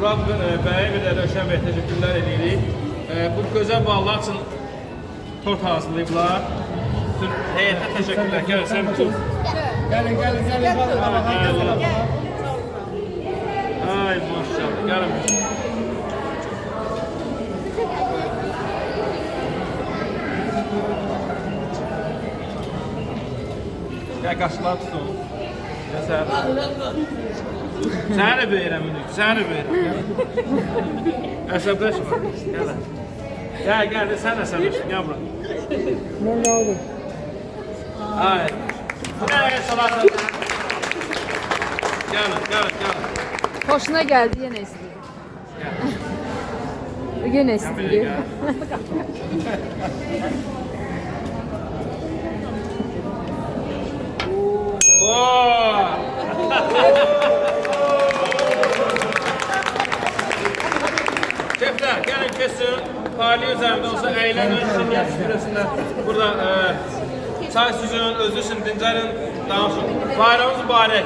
Murad bəyə bir də Rövşən bəyə təşəkkürlər edirik. Bu gözəl ballar üçün tort hazırlayıblar. Bütün heyətə təşəkkürlər. Gəlin, sən tut. Gəlin. Ay maşallah, gəlin. Gəl, qaşıqları tutun. Gəl, sənə də böyürəm, sənə də böyürəm. Əsəbləşmə, gəl. Gəl, sən əsəbləşmə, gəl bura. Mən nə oldu? Ay, nə salatın? Gəlin. Hoşuna geldi yine istiyor. Yine istiyor. Şefler, gelin kesin. Fali üzerinde olsa eğlenin. Şimdiye süresinde burada çay süzün, özü için dincəlin, danışın. Bayramınız mübarək.